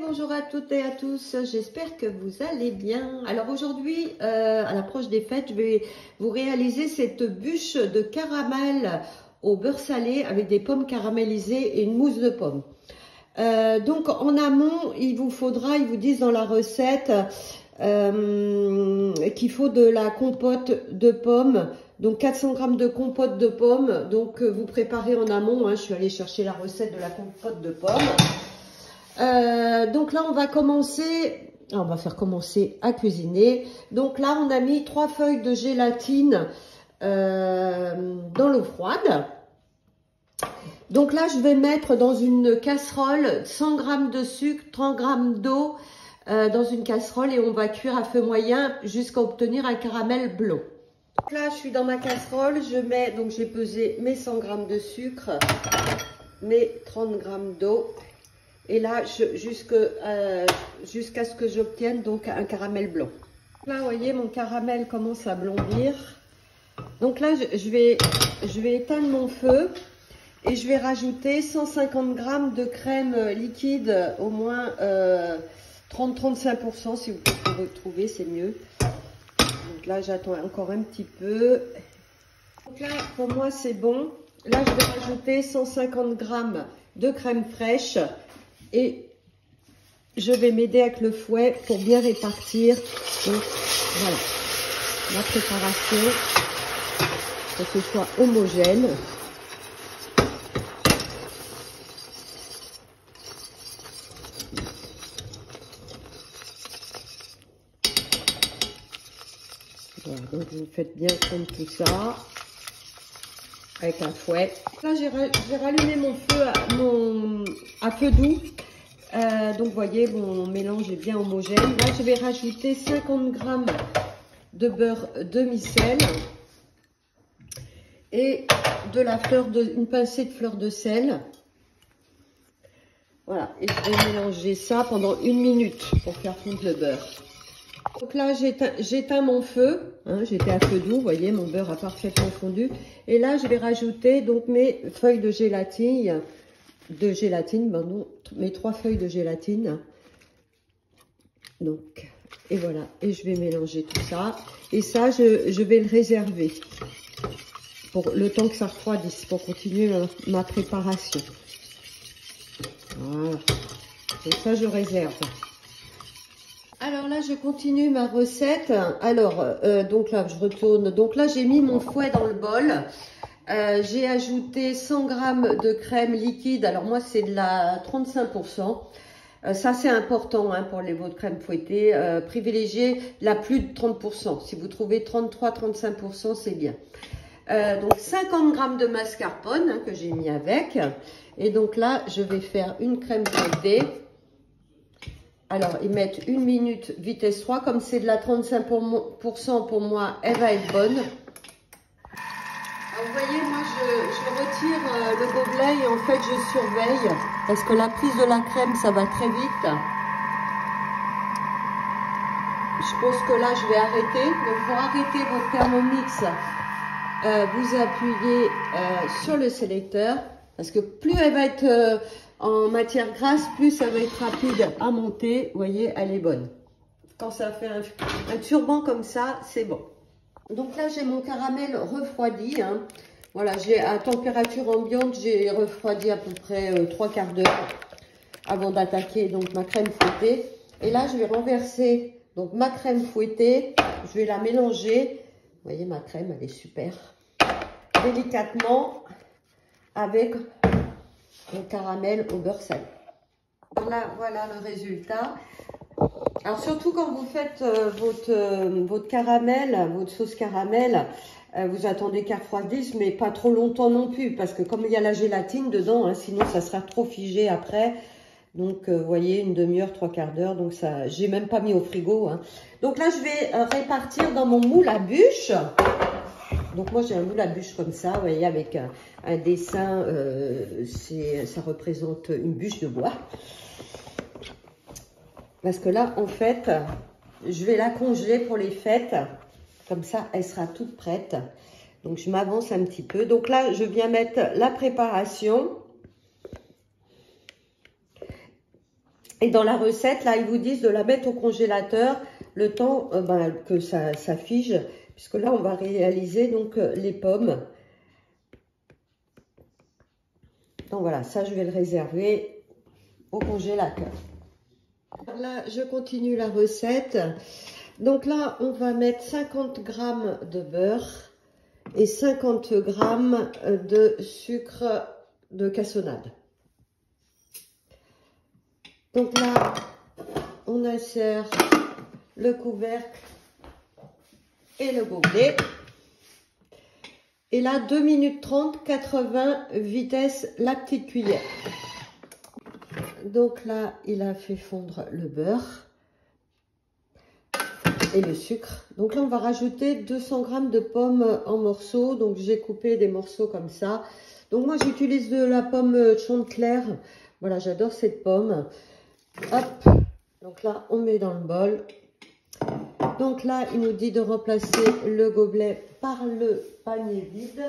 Bonjour à toutes et à tous, j'espère que vous allez bien. Alors aujourd'hui, à l'approche des fêtes, je vais vous réaliser cette bûche de caramel au beurre salé avec des pommes caramélisées et une mousse de pommes. Donc en amont, il vous disent dans la recette qu'il faut de la compote de pommes, donc 400 g de compote de pommes. Donc vous préparez en amont, je suis allée chercher la recette de la compote de pommes. Donc là on va faire commencer à cuisiner. Donc là on a mis 3 feuilles de gélatine dans l'eau froide. Donc là je vais mettre dans une casserole 100 g de sucre, 30 g d'eau dans une casserole et on va cuire à feu moyen jusqu'à obtenir un caramel blanc. Donc là je suis dans ma casserole, j'ai pesé mes 100 g de sucre, mes 30 g d'eau. Et là, jusqu'à ce que j'obtienne donc un caramel blanc. Là, vous voyez, mon caramel commence à blondir. Donc là, je vais éteindre mon feu et je vais rajouter 150 g de crème liquide, au moins 30-35%, si vous pouvez trouver, c'est mieux. Donc là, j'attends encore un petit peu. Donc là, pour moi, c'est bon. Là, je vais rajouter 150 g de crème fraîche. Et je vais m'aider avec le fouet pour bien répartir. Donc voilà, la préparation, pour que ce soit homogène. Voilà, donc vous faites bien comme tout ça, avec un fouet. Là, j'ai rallumé mon feu à feu doux. Donc vous voyez, mon mélange est bien homogène. Là, je vais rajouter 50 g de beurre demi-sel et une pincée de fleur de sel. Voilà, et je vais mélanger ça pendant 1 minute pour faire fondre le beurre. Donc là, j'éteins mon feu, j'étais à feu doux, vous voyez, mon beurre a parfaitement fondu. Et là, je vais rajouter donc mes feuilles de gélatine, mes 3 feuilles de gélatine. Donc, et voilà, et je vais mélanger tout ça. Et ça, je vais le réserver pour le temps que ça refroidisse, pour continuer ma préparation. Voilà, donc ça, je réserve. Alors là, je continue ma recette. Alors, donc là, je retourne. Donc là, j'ai mis mon fouet dans le bol. J'ai ajouté 100 g de crème liquide. Alors moi, c'est de la 35%. Ça, c'est important pour votre crème fouettée. Privilégiez la plus de 30%. Si vous trouvez 33-35%, c'est bien. Donc 50 g de mascarpone que j'ai mis avec. Et donc là, je vais faire une crème fouettée. Alors, ils mettent 1 minute vitesse 3. Comme c'est de la 35% pour moi, elle va être bonne. Alors, vous voyez, moi, je retire le gobelet et en fait, je surveille. Parce que la prise de la crème, ça va très vite. Je pense que là, je vais arrêter. Donc, pour arrêter votre Thermomix, vous appuyez sur le sélecteur. Parce que plus elle va être en matière grasse, plus ça va être rapide à monter. Vous voyez, elle est bonne. Quand ça fait un turban comme ça, c'est bon. Donc là, j'ai mon caramel refroidi. Voilà, à température ambiante, j'ai refroidi à peu près 3/4 d'heure avant d'attaquer donc ma crème fouettée. Et là, je vais renverser donc ma crème fouettée. Je vais la mélanger. Vous voyez, ma crème, elle est super. Délicatement avec le caramel au beurre salé. Voilà le résultat. Alors surtout quand vous faites votre caramel, votre sauce caramel, vous attendez qu'elle refroidisse, mais pas trop longtemps non plus, parce que comme il y a la gélatine dedans, sinon ça sera trop figé après. Donc vous voyez, 1 demi-heure, 3/4 d'heure, donc ça, j'ai même pas mis au frigo. Donc là, je vais répartir dans mon moule à bûche. Donc moi j'ai un moule à bûche comme ça, vous voyez, avec un dessin, ça représente une bûche de bois. Parce que là, en fait, je vais la congeler pour les fêtes. Comme ça, elle sera toute prête. Donc je m'avance un petit peu. Donc là, je viens mettre la préparation. Et dans la recette, là, ils vous disent de la mettre au congélateur le temps que ça fige. Puisque là, on va réaliser donc les pommes. Donc voilà, ça, je vais le réserver au congélateur. Là, je continue la recette. Donc là, on va mettre 50 g de beurre et 50 g de sucre de cassonade. Donc là, on insère le couvercle et le gobelet. Et là, 2 minutes 30, 80 vitesse, la petite cuillère. Donc là, il a fait fondre le beurre et le sucre. Donc là, on va rajouter 200 g de pommes en morceaux. Donc j'ai coupé des morceaux comme ça. Donc moi, j'utilise de la pomme Chantecaille. Voilà, j'adore cette pomme. Hop, donc là, on met dans le bol. Donc là, il nous dit de remplacer le gobelet par le panier vide.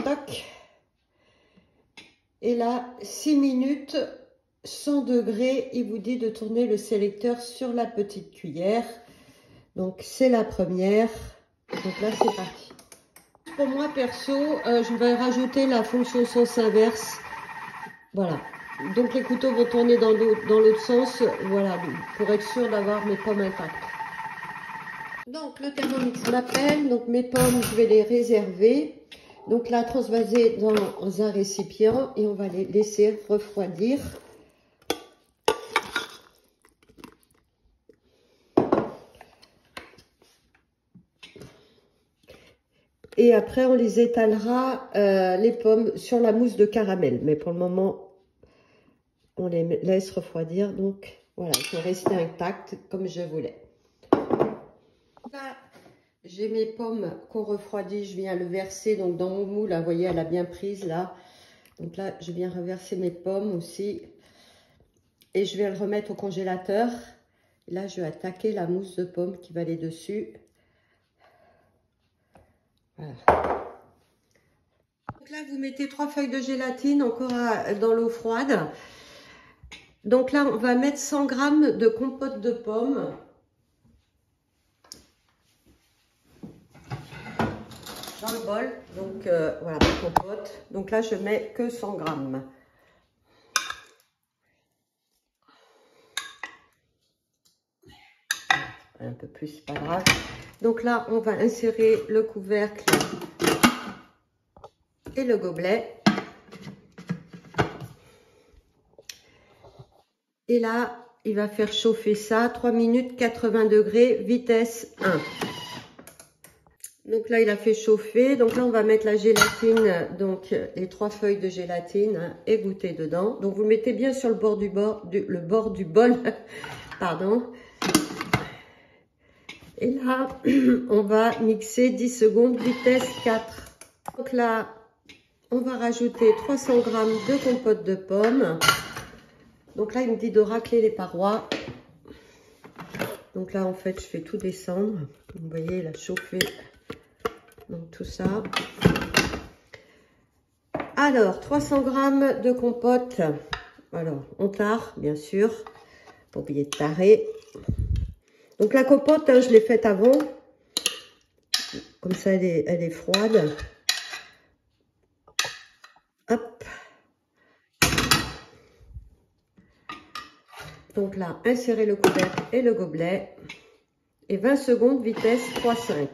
Toc. Et là, 6 minutes, 100 degrés, il vous dit de tourner le sélecteur sur la petite cuillère. Donc, c'est la première. Donc là, c'est parti. Pour moi, perso, je vais rajouter la fonction sens inverse. Voilà. Donc, les couteaux vont tourner dans l'autre sens. Voilà, pour être sûr d'avoir mes pommes intactes. Donc, le Thermomix m'appelle. Donc, mes pommes, je vais les réserver. Donc là, transvaser dans un récipient et on va les laisser refroidir. Et après, on les étalera, les pommes, sur la mousse de caramel. Mais pour le moment, on les laisse refroidir. Donc voilà, ils sont restés intacts comme je voulais. Là, j'ai mes pommes qu'on refroidit, je viens le verser donc dans mon moule, là, vous voyez, elle a bien prise là. Donc là, je viens reverser mes pommes aussi. Et je vais le remettre au congélateur. Et là, je vais attaquer la mousse de pomme qui va aller dessus. Voilà. Donc là, vous mettez 3 feuilles de gélatine encore dans l'eau froide. Donc là, on va mettre 100 g de compote de pommes. Dans le bol, donc voilà, ma compote. Donc là, je mets que 100 g. Un peu plus, c'est pas grave. Donc là, on va insérer le couvercle et le gobelet. Et là, il va faire chauffer ça 3 minutes 80 degrés, vitesse 1. Donc là, il a fait chauffer. Donc là, on va mettre la gélatine, donc les 3 feuilles de gélatine égouttées dedans. Donc vous le mettez bien sur le bord du bol, pardon. Et là, on va mixer 10 secondes, vitesse 4. Donc là, on va rajouter 300 g de compote de pommes. Donc là, il me dit de racler les parois. Donc là, en fait, je fais tout descendre. Vous voyez, il a chauffé. Donc tout ça. Alors, 300 g de compote. Alors, on tare, bien sûr. Pas oublier de tarer. Donc la compote, hein, je l'ai faite avant. Comme ça, elle est froide. Hop. Donc là, insérer le couvercle et le gobelet. Et 20 secondes, vitesse 3,5.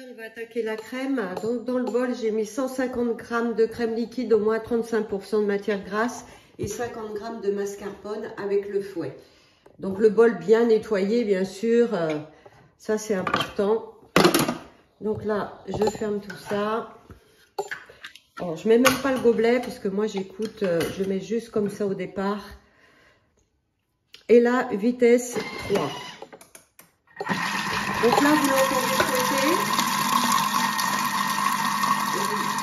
On va attaquer la crème. Donc dans le bol, j'ai mis 150 g de crème liquide, au moins 35% de matière grasse. Et 50 g de mascarpone avec le fouet. Donc le bol bien nettoyé, bien sûr, ça c'est important. Donc là, je ferme tout ça. Alors, je mets même pas le gobelet parce que moi j'écoute, je le mets juste comme ça au départ. Et là, vitesse 3. Donc là, vous l'entendez sauter.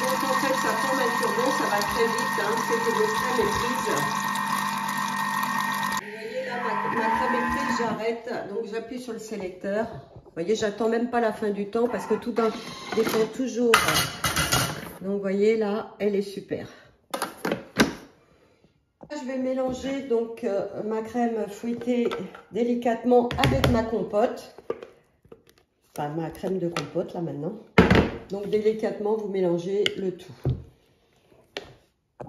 Donc en fait, ça forme un turbo, ça va très vite, hein, c'est que votre crème est prise. Ma crème est prise, j'arrête, donc j'appuie sur le sélecteur. Vous voyez, j'attends même pas la fin du temps parce que tout dépend toujours. Donc vous voyez là, elle est super. Je vais mélanger donc ma crème fouettée délicatement avec ma compote. Enfin, ma crème de compote là maintenant. Donc délicatement, vous mélangez le tout.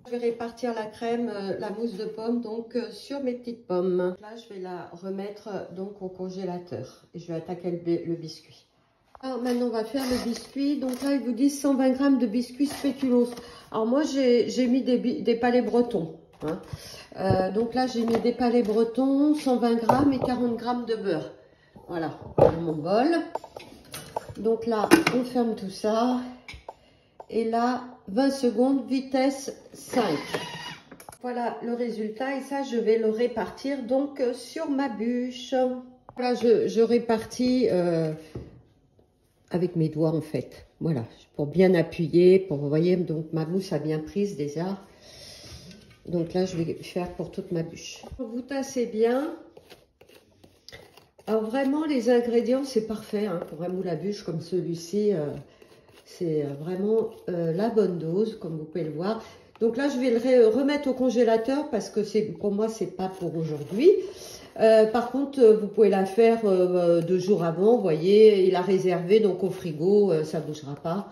Je vais répartir la crème, la mousse de pomme donc sur mes petites pommes. Là, je vais la remettre donc au congélateur et je vais attaquer le biscuit. Alors maintenant, on va faire le biscuit. Donc là, ils vous disent 120 g de biscuits spéculoos. Alors moi, j'ai mis des palais bretons. Hein. Donc là, j'ai mis des palais bretons, 120 g et 40 g de beurre. Voilà, dans mon bol. Donc là, on ferme tout ça. Et là, 20 secondes, vitesse 5. Voilà le résultat. Et ça, je vais le répartir donc sur ma bûche. Voilà, je répartis avec mes doigts en fait. Voilà, pour bien appuyer, pour, vous voyez, donc ma mousse a bien prise déjà. Donc là, je vais faire pour toute ma bûche. Vous tassez bien. Alors vraiment, les ingrédients, c'est parfait hein, pour un moule à bûche comme celui-ci. C'est vraiment la bonne dose, comme vous pouvez le voir. Donc là, je vais le remettre au congélateur parce que pour moi, c'est pas pour aujourd'hui. Par contre, vous pouvez la faire 2 jours avant, vous voyez, il a réservé, donc au frigo, ça ne bougera pas.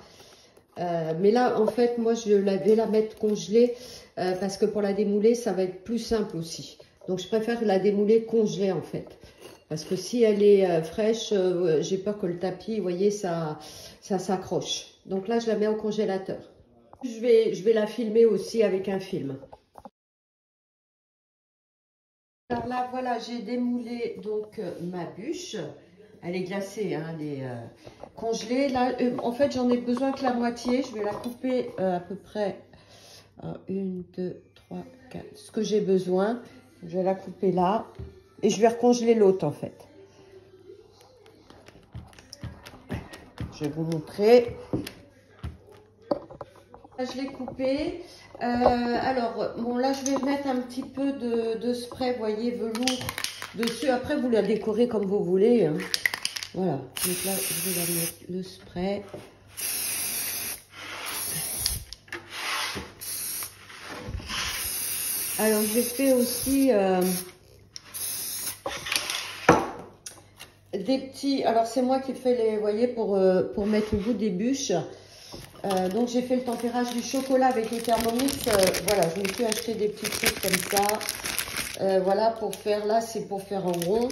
Mais là, en fait, moi, je vais la mettre congelée parce que pour la démouler, ça va être plus simple aussi. Donc, je préfère la démouler congelée, en fait. Parce que si elle est fraîche, j'ai peur que le tapis, vous voyez, ça s'accroche. Donc là, je la mets au congélateur. Je vais la filmer aussi avec un film. Alors là, voilà, j'ai démoulé donc ma bûche. Elle est glacée, hein, elle est congelée. Là, en fait, j'en ai besoin que la moitié. Je vais la couper à peu près 1, 2, 3, 4. Ce que j'ai besoin, je vais la couper là. Et je vais recongeler l'autre, en fait. Je vais vous montrer. Je l'ai coupé. Alors, bon, là, je vais mettre un petit peu de spray, vous voyez, velours dessus. Après, vous la décorez comme vous voulez. Hein. Voilà. Donc là, je vais la mettre le spray. Alors, j'ai fait aussi des petits... Alors, c'est moi qui fais les... Vous voyez, pour mettre au bout des bûches. Donc j'ai fait le tempérage du chocolat avec le Thermomix. Voilà, je me suis acheté des petits trucs comme ça. Voilà, pour faire, là c'est pour faire en rond.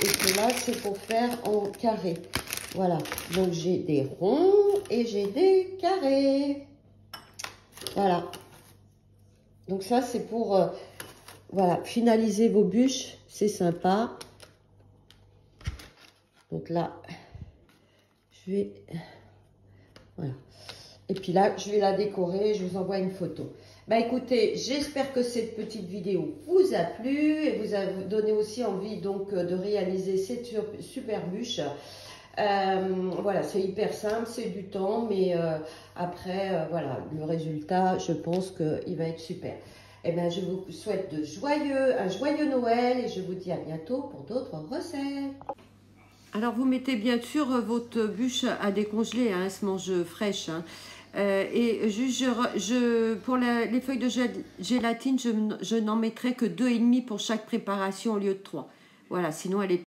Et que là c'est pour faire en carré. Voilà, donc j'ai des ronds et j'ai des carrés. Voilà. Donc ça c'est pour voilà, finaliser vos bûches. C'est sympa. Donc là, je vais... Voilà. Et puis là, je vais la décorer, je vous envoie une photo. Bah écoutez, j'espère que cette petite vidéo vous a plu et vous a donné aussi envie donc de réaliser cette super bûche. Voilà, c'est hyper simple, c'est du temps, mais après, voilà, le résultat, je pense qu'il va être super. Et bien, je vous souhaite un joyeux Noël et je vous dis à bientôt pour d'autres recettes. Alors, vous mettez bien sûr votre bûche à décongeler, hein, elle se mange fraîche. Hein. Et juste, pour les feuilles de gélatine, je n'en mettrai que 2,5 pour chaque préparation au lieu de 3. Voilà, sinon elle est